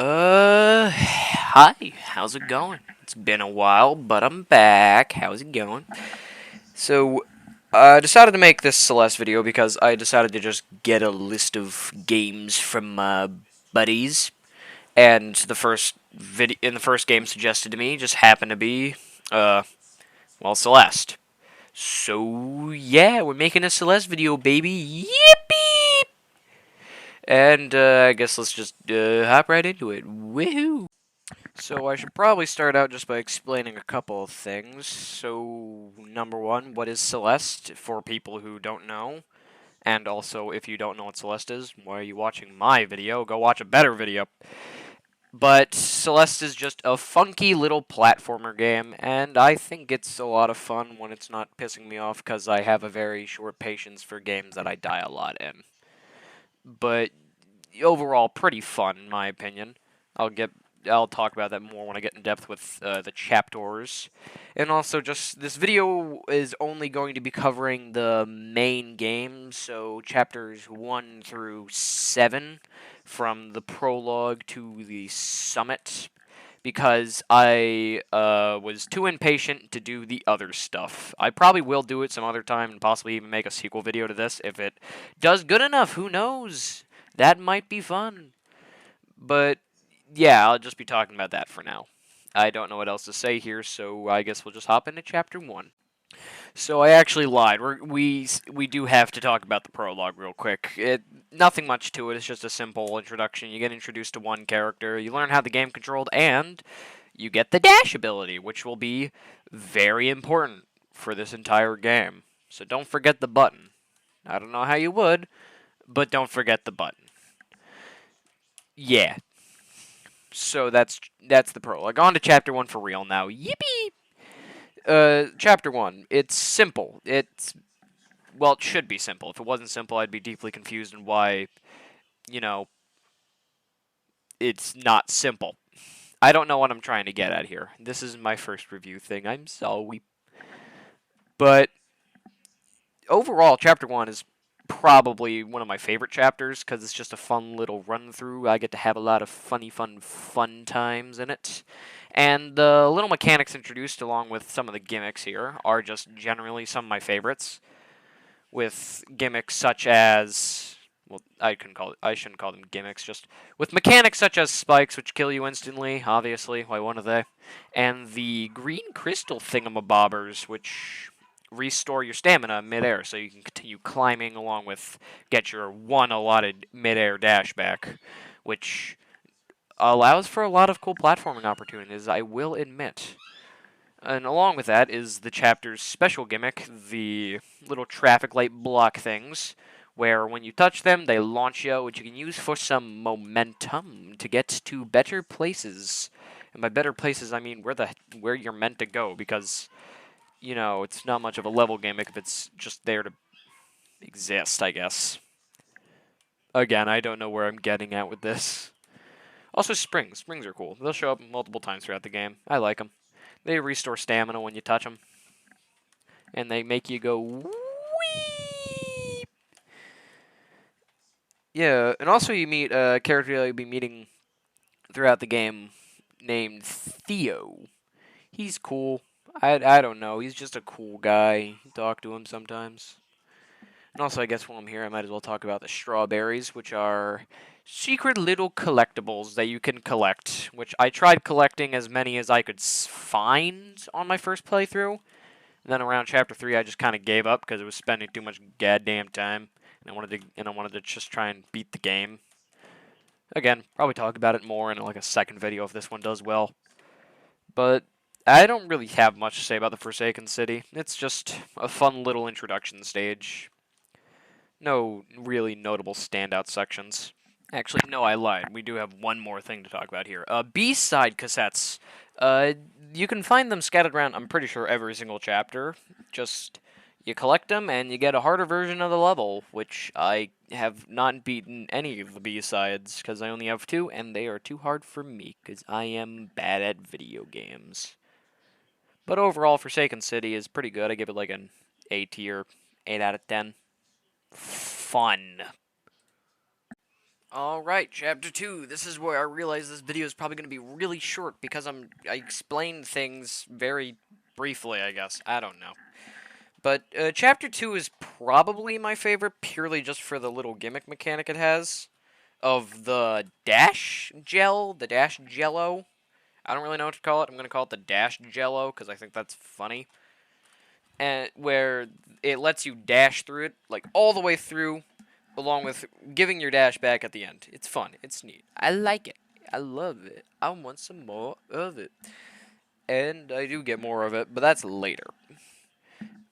Hi, how's it going? It's been a while, but I'm back. How's it going? So, I decided to make this Celeste video because I decided to just get a list of games from my buddies, and the first game suggested to me just happened to be, Celeste. So, yeah, we're making a Celeste video, baby. Yippee! And, I guess let's just, hop right into it. Woohoo! So I should probably start out just by explaining a couple of things. So, number one, what is Celeste for people who don't know? And also, if you don't know what Celeste is, why are you watching my video? Go watch a better video. But Celeste is just a funky little platformer game, and I think it's a lot of fun when it's not pissing me off because I have a very short patience for games that I die a lot in. But overall, pretty fun in my opinion. I'll talk about that more when I get in depth with the chapters. And also, just this video is only going to be covering the main game, so chapters 1 through 7, from the prologue to the summit, because I was too impatient to do the other stuff. I probably will do it some other time and possibly even make a sequel video to this if it does good enough. Who knows? That might be fun. But yeah, I'll just be talking about that for now. I don't know what else to say here, so I guess we'll just hop into chapter 1. So I actually lied. We do have to talk about the prologue real quick. Nothing much to it. It's just a simple introduction. You get introduced to one character, you learn how the game controlled, and you get the dash ability, which will be very important for this entire game. So don't forget the button. I don't know how you would, but don't forget the button. Yeah. So that's the prologue. On to chapter 1 for real now. Yippee! Chapter 1. It's simple. Well, it should be simple. If it wasn't simple, I'd be deeply confused in why, you know, it's not simple. I don't know what I'm trying to get at here. This is my first review thing. I'm sorry. But overall, chapter 1 is probably one of my favorite chapters because it's just a fun little run through. I get to have a lot of fun times in it. And the little mechanics introduced along with some of the gimmicks here are just generally some of my favorites. With gimmicks such as, well, I shouldn't call them gimmicks, just with mechanics such as spikes, which kill you instantly, obviously, why wouldn't they? And the green crystal thingamabobbers, which restore your stamina midair, so you can continue climbing along with get your one allotted midair dash back, which allows for a lot of cool platforming opportunities, I will admit. And along with that is the chapter's special gimmick, the little traffic light block things, where when you touch them, they launch you, which you can use for some momentum to get to better places. And by better places, I mean where you're meant to go, because, you know, it's not much of a level gimmick if it's just there to exist, I guess. Again, I don't know where I'm getting at with this. Also, springs. Springs are cool. They'll show up multiple times throughout the game. I like them. They restore stamina when you touch them. And they make you go wee. Yeah, and also you meet a character you'll be meeting throughout the game named Theo. He's cool. I don't know. He's just a cool guy. Talk to him sometimes. And also, I guess while I'm here, I might as well talk about the strawberries, which are secret little collectibles that you can collect, which I tried collecting as many as I could find on my first playthrough. And then around chapter 3, I just kind of gave up because it was spending too much goddamn time, and I wanted to just try and beat the game. Again, probably talk about it more in like a second video if this one does well. But I don't really have much to say about the Forsaken City. It's just a fun little introduction stage. No really notable standout sections. Actually, no, I lied. We do have one more thing to talk about here. B-side cassettes. You can find them scattered around, I'm pretty sure, every single chapter. Just, you collect them, and you get a harder version of the level, which I have not beaten any of the B-sides, because I only have 2, and they are too hard for me, because I am bad at video games. But overall, Forsaken City is pretty good. I give it like an A tier, 8 out of 10. Fun. Alright, chapter 2. This is where I realize this video is probably going to be really short because I explained things very briefly, I guess. I don't know. But chapter 2 is probably my favorite purely just for the little gimmick mechanic it has of the dash gel, the dash jello. I don't really know what to call it. I'm going to call it the dash jello because I think that's funny. And where it lets you dash through it like all the way through along with giving your dash back at the end. It's fun. It's neat. I like it. I love it. I want some more of it. And I do get more of it, but that's later.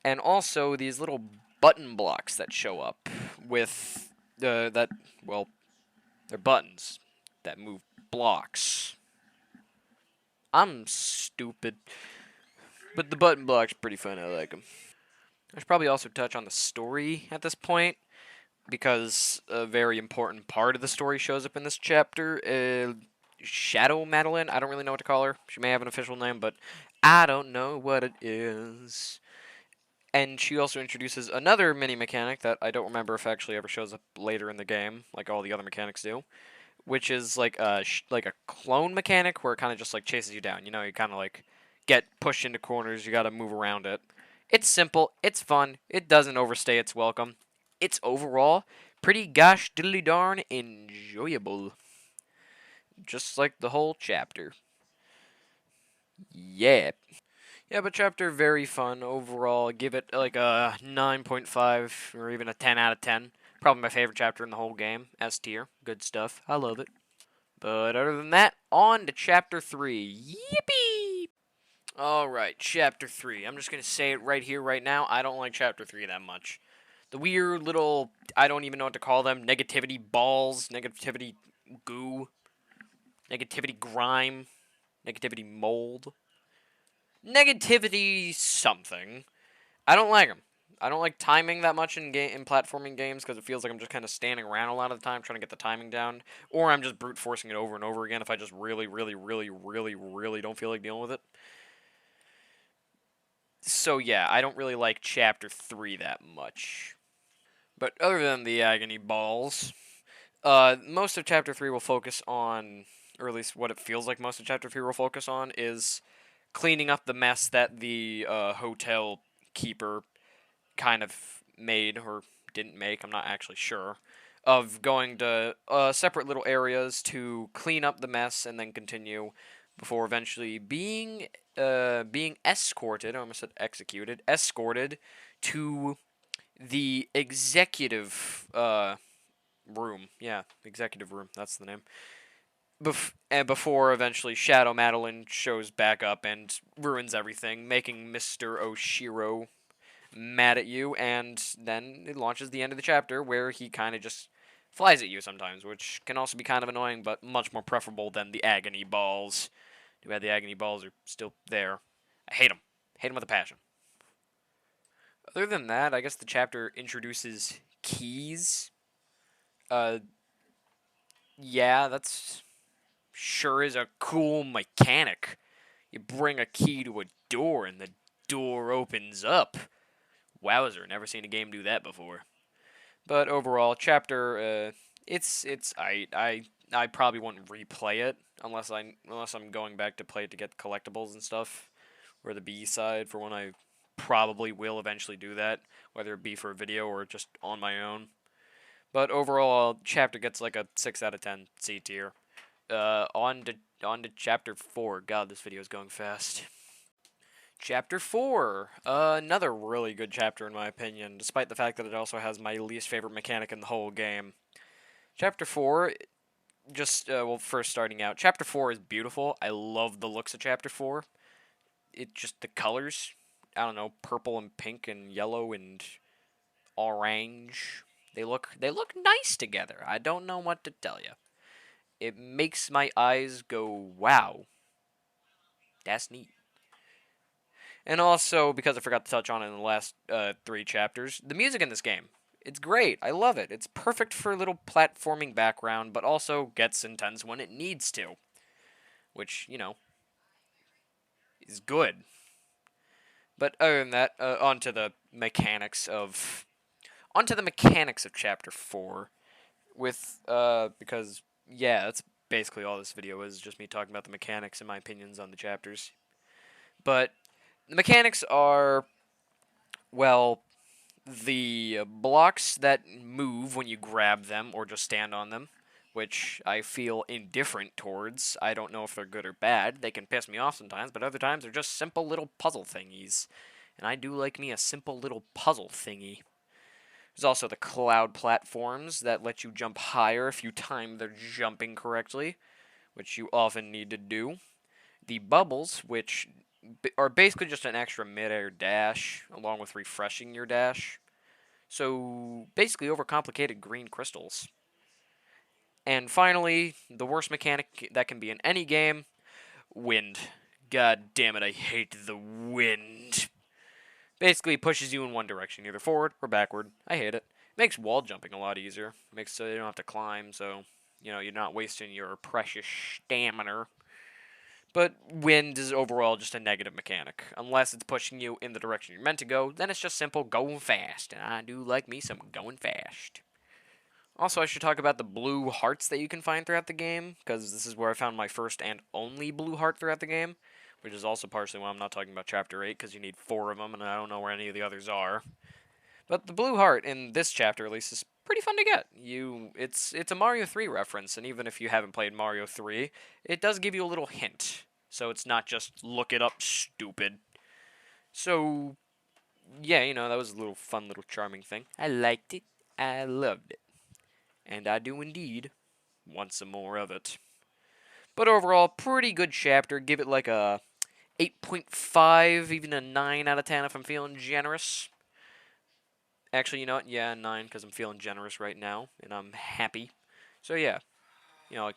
And also these little button blocks that show up with well, they're buttons that move blocks. I'm stupid, but the button block's pretty fun. I like them. I should probably also touch on the story at this point, because a very important part of the story shows up in this chapter. Shadow Madeline, I don't really know what to call her. She may have an official name, but I don't know what it is. And she also introduces another mini mechanic that I don't remember if actually ever shows up later in the game, like all the other mechanics do, which is like a clone mechanic where it kind of just like chases you down. You know, you kind of like get pushed into corners. You got to move around it. It's simple. It's fun. It doesn't overstay its welcome. It's overall pretty gosh diddly darn enjoyable. Just like the whole chapter. Yeah. Yeah, but chapter very fun overall. Give it like a 9.5 or even a 10 out of 10. Probably my favorite chapter in the whole game. S tier. Good stuff. I love it. But other than that, on to chapter 3. Yippee! Alright, chapter 3. I'm just going to say it right here, right now. I don't like chapter 3 that much. The weird little, I don't even know what to call them, negativity balls, negativity goo, negativity grime, negativity mold, negativity something. I don't like them. I don't like timing that much in platforming games because it feels like I'm just kind of standing around a lot of the time trying to get the timing down, or I'm just brute forcing it over and over again if I just really, really, really, really, really don't feel like dealing with it. So yeah, I don't really like chapter 3 that much. But other than the agony balls, most of chapter 3 will focus on, or at least what it feels like most of chapter 3 will focus on, is cleaning up the mess that the hotel keeper kind of made, or didn't make, I'm not actually sure, of going to separate little areas to clean up the mess and then continue before eventually being escorted, I almost said executed, escorted to the executive room. Yeah, executive room. That's the name. And before eventually Shadow Madeline shows back up and ruins everything, making Mr. Oshiro mad at you, and then it launches the end of the chapter where he kind of just flies at you sometimes, which can also be kind of annoying, but much more preferable than the agony balls. Too bad the agony balls are still there. I hate them. Hate them with a passion. Other than that, I guess the chapter introduces keys. Uh, yeah, that's sure is a cool mechanic. You bring a key to a door and the door opens up. Wowzer, never seen a game do that before. But overall, chapter I probably wouldn't replay it unless I'm going back to play it to get collectibles and stuff, or the B side for when I probably will eventually do that, whether it be for a video or just on my own. But overall, chapter gets like a 6 out of 10 C tier. On to chapter 4. God, this video is going fast. Chapter 4. Another really good chapter in my opinion, despite the fact that it also has my least favorite mechanic in the whole game. Chapter 4, first starting out, Chapter 4 is beautiful. I love the looks of Chapter 4. It just, the colors, I don't know, purple and pink and yellow and orange. They look nice together. I don't know what to tell you. It makes my eyes go, wow, that's neat. And also, because I forgot to touch on it in the last 3 chapters, the music in this game. It's great. I love it. It's perfect for a little platforming background, but also gets intense when it needs to. Which, is good. But other than that, onto the mechanics of Chapter 4. with, because, yeah, that's basically all this video is, just me talking about the mechanics and my opinions on the chapters. But the mechanics are, well, the blocks that move when you grab them or just stand on them, which I feel indifferent towards. I don't know if they're good or bad. They can piss me off sometimes, but other times they're just simple little puzzle thingies. And I do like me a simple little puzzle thingy. There's also the cloud platforms that let you jump higher if you time the jumping correctly, which you often need to do. The bubbles, which are basically just an extra mid-air dash, along with refreshing your dash. So, basically overcomplicated green crystals. And finally, the worst mechanic that can be in any game, wind. God damn it, I hate the wind. Basically pushes you in one direction, either forward or backward. I hate it. Makes wall jumping a lot easier. Makes so you don't have to climb, so you're not wasting your precious stamina. But wind is overall just a negative mechanic. Unless it's pushing you in the direction you're meant to go, then it's just simple going fast. And I do like me some going fast. Also, I should talk about the blue hearts that you can find throughout the game, because this is where I found my first and only blue heart throughout the game, which is also partially why I'm not talking about Chapter 8, because you need 4 of them, and I don't know where any of the others are. But the blue heart, in this chapter at least, is pretty fun to get. It's a Mario 3 reference, and even if you haven't played Mario 3, it does give you a little hint. So it's not just look it up, stupid. So, yeah, that was a little fun, little charming thing. I liked it. I loved it. And I do indeed want some more of it. But overall, pretty good chapter. Give it like a 8.5, even a 9 out of 10 if I'm feeling generous. Actually, you know what? Yeah, 9 because I'm feeling generous right now, and I'm happy. So yeah, like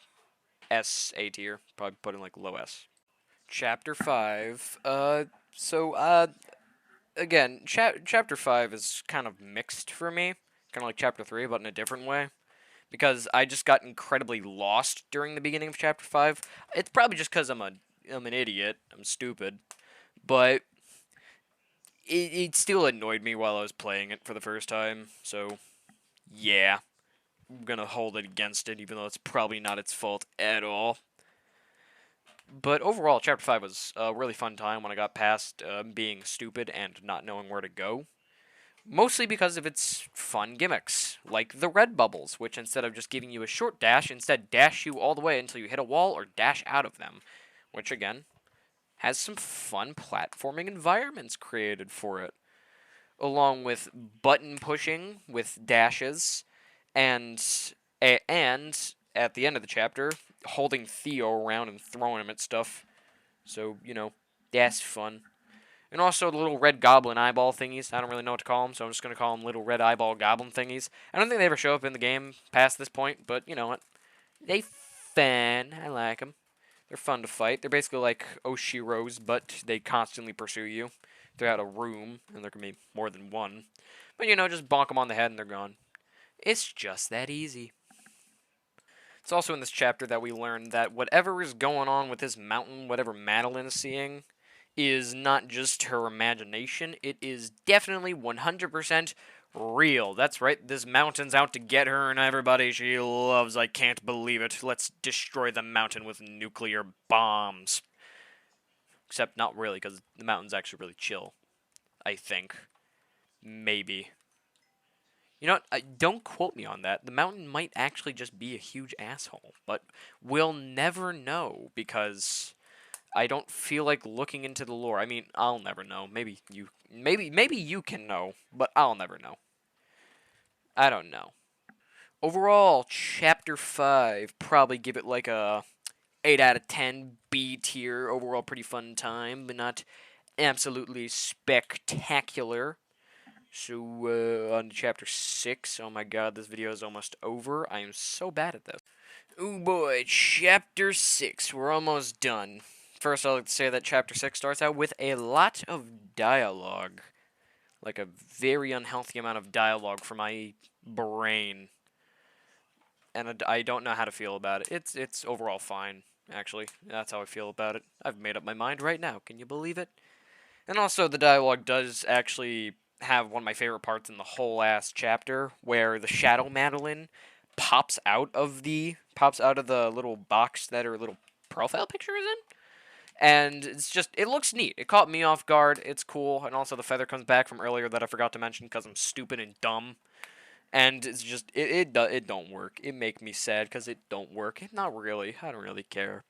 S, A tier. Probably put in like low S. Chapter 5. Again, Chapter 5 is kind of mixed for me. Kind of like Chapter 3, but in a different way. Because I just got incredibly lost during the beginning of Chapter 5. It's probably just because I'm an idiot. I'm stupid. But it still annoyed me while I was playing it for the first time. So, yeah. I'm gonna hold it against it, even though it's probably not its fault at all. But overall, Chapter 5 was a really fun time when I got past being stupid and not knowing where to go. Mostly because of its fun gimmicks, like the red bubbles, which instead of just giving you a short dash, instead dash you all the way until you hit a wall or dash out of them, which again, has some fun platforming environments created for it, along with button pushing with dashes, and at the end of the chapter, holding Theo around and throwing him at stuff. So, that's fun. And also the little red goblin eyeball thingies. I don't really know what to call them, so I'm just going to call them little red eyeball goblin thingies. I don't think they ever show up in the game past this point, but you know what? They fun. I like them. They're fun to fight. They're basically like Oshiros, but they constantly pursue you throughout a room, and there can be more than one. But just bonk them on the head and they're gone. It's just that easy. It's also in this chapter that we learn that whatever is going on with this mountain, whatever Madeline is seeing, is not just her imagination. It is definitely 100% real. That's right, this mountain's out to get her and everybody she loves. I can't believe it. Let's destroy the mountain with nuclear bombs. Except not really, because the mountain's actually really chill. I think. Maybe. You know what? Don't quote me on that. The mountain might actually just be a huge asshole. But we'll never know, because I don't feel like looking into the lore. I mean, I'll never know. Maybe you can know, but I'll never know. I don't know. Overall, Chapter 5, probably give it like a 8 out of 10 B tier. Overall, pretty fun time, but not absolutely spectacular. So, on to Chapter 6. Oh my god, this video is almost over. I am so bad at this. Oh boy, Chapter 6. We're almost done. First, I'd like to say that Chapter 6 starts out with a lot of dialogue. Like a very unhealthy amount of dialogue for my brain. And I don't know how to feel about it. It's overall fine, actually. That's how I feel about it. I've made up my mind right now. Can you believe it? And also, the dialogue does actually have one of my favorite parts in the whole last chapter, where the Shadow Madeline pops out of the little box that her little profile picture is in. And it looks neat. It caught me off guard. It's cool. And also the feather comes back from earlier that I forgot to mention because I'm stupid and dumb. And it's just, it don't work. It make me sad because it don't work. Not really. I don't really care.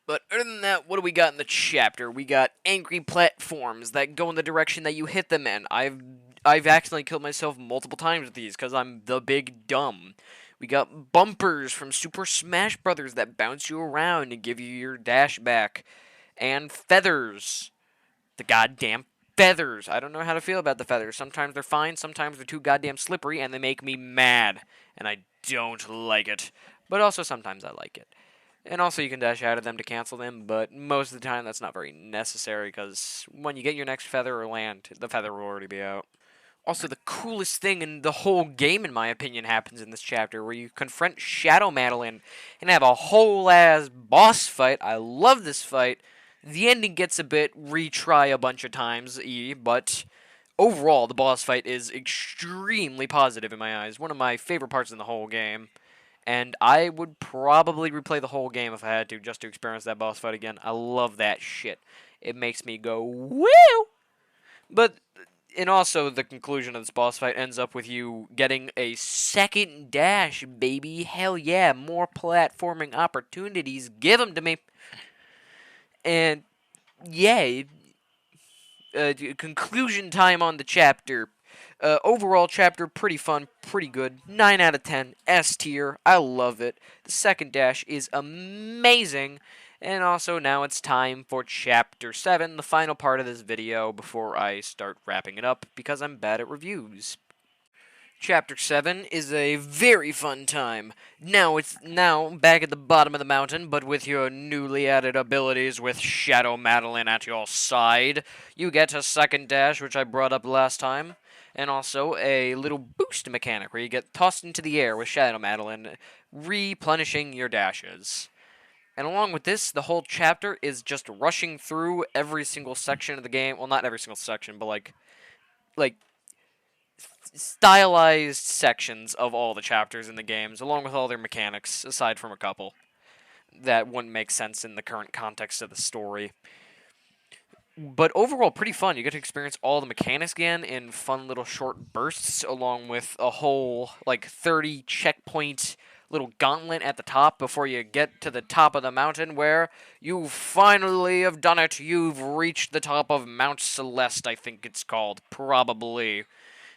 But other than that, what do we got in the chapter? We got angry platforms that go in the direction that you hit them in. I've accidentally killed myself multiple times with these because I'm the big dumb. We got bumpers from Super Smash Brothers that bounce you around and give you your dash back. And feathers. The goddamn feathers. I don't know how to feel about the feathers. Sometimes they're fine, sometimes they're too goddamn slippery, and they make me mad. And I don't like it. But also sometimes I like it. And also you can dash out of them to cancel them, but most of the time that's not very necessary, because when you get your next feather or land, the feather will already be out. Also, the coolest thing in the whole game, in my opinion, happens in this chapter, where you confront Shadow Madeline and have a whole-ass boss fight. I love this fight. The ending gets a bit retry a bunch of times, but overall, the boss fight is extremely positive in my eyes. One of my favorite parts in the whole game. And I would probably replay the whole game if I had to, just to experience that boss fight again. I love that shit. It makes me go, woo! But, and also, the conclusion of this boss fight ends up with you getting a second dash, baby. Hell yeah, more platforming opportunities. Give them to me. And, yeah, conclusion time on the chapter. Overall chapter, pretty fun, pretty good. 9 out of 10, S tier. I love it. The second dash is amazing. And also now it's time for chapter 7, the final part of this video before I start wrapping it up because I'm bad at reviews. Chapter 7 is a very fun time. Now it's back at the bottom of the mountain, but with your newly added abilities with Shadow Madeline at your side. You get a second dash, which I brought up last time, and also a little boost mechanic where you get tossed into the air with Shadow Madeline, replenishing your dashes. And along with this, the whole chapter is just rushing through every single section of the game. Well, not every single section, but like stylized sections of all the chapters in the games, along with all their mechanics, aside from a couple that wouldn't make sense in the current context of the story. But overall, pretty fun. You get to experience all the mechanics again in fun little short bursts, along with a whole, 30 checkpoint little gauntlet at the top before you get to the top of the mountain, where you finally have done it. You've reached the top of Mount Celeste, I think it's called. Probably.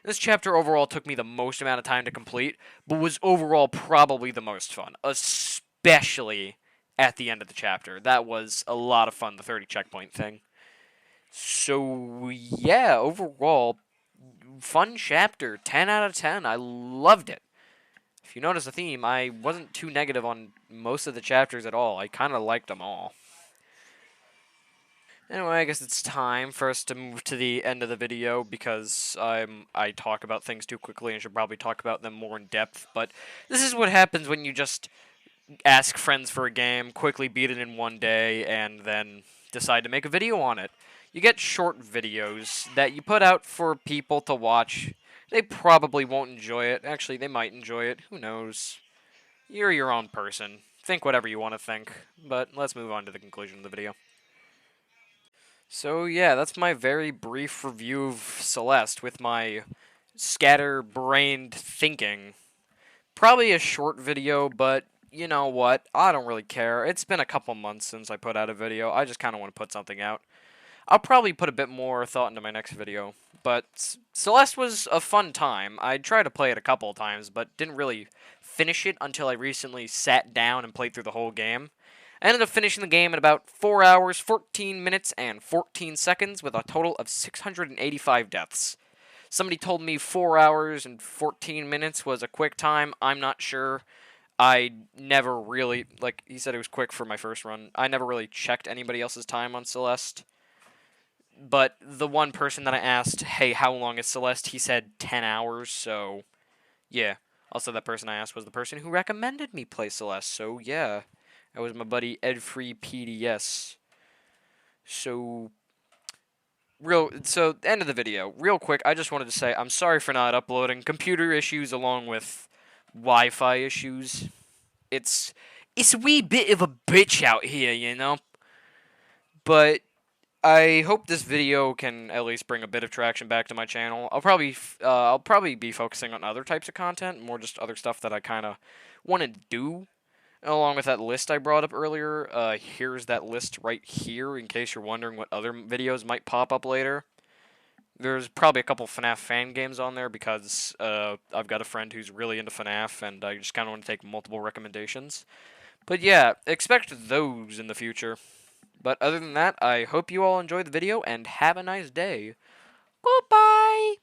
This chapter overall took me the most amount of time to complete, but was overall probably the most fun, especially at the end of the chapter. That was a lot of fun, the 30 checkpoint thing. So, yeah, overall, fun chapter, 10 out of 10. I loved it. If you notice the theme, I wasn't too negative on most of the chapters at all. I kind of liked them all. Anyway, I guess it's time for us to move to the end of the video because I talk about things too quickly and should probably talk about them more in depth. But this is what happens when you just ask friends for a game, quickly beat it in one day, and then decide to make a video on it. You get short videos that you put out for people to watch. They probably won't enjoy it. Actually, they might enjoy it. Who knows? You're your own person. Think whatever you want to think. But let's move on to the conclusion of the video. So yeah, that's my very brief review of Celeste with my scatterbrained thinking. Probably a short video, but you know what? I don't really care. It's been a couple months since I put out a video. I just kind of want to put something out. I'll probably put a bit more thought into my next video. But Celeste was a fun time. I tried to play it a couple of times, but didn't really finish it until I recently sat down and played through the whole game. I ended up finishing the game in about 4 hours, 14 minutes, and 14 seconds with a total of 685 deaths. Somebody told me 4 hours and 14 minutes was a quick time. I'm not sure. I never really, he said it was quick for my first run. I never really checked anybody else's time on Celeste. But the one person that I asked, hey, how long is Celeste? He said 10 hours, so yeah. Also, that person I asked was the person who recommended me play Celeste, so yeah. That was my buddy EdFreePDS. So, end of the video. Real quick, I just wanted to say I'm sorry for not uploading. Computer issues along with Wi-Fi issues. It's a wee bit of a bitch out here, you know. But I hope this video can at least bring a bit of traction back to my channel. I'll probably be focusing on other types of content, more just other stuff that I kind of want to do. Along with that list I brought up earlier, here's that list right here in case you're wondering what other videos might pop up later. There's probably a couple FNAF fan games on there because I've got a friend who's really into FNAF and I just kind of want to take multiple recommendations. But yeah, expect those in the future. But other than that, I hope you all enjoyed the video and have a nice day. Goodbye!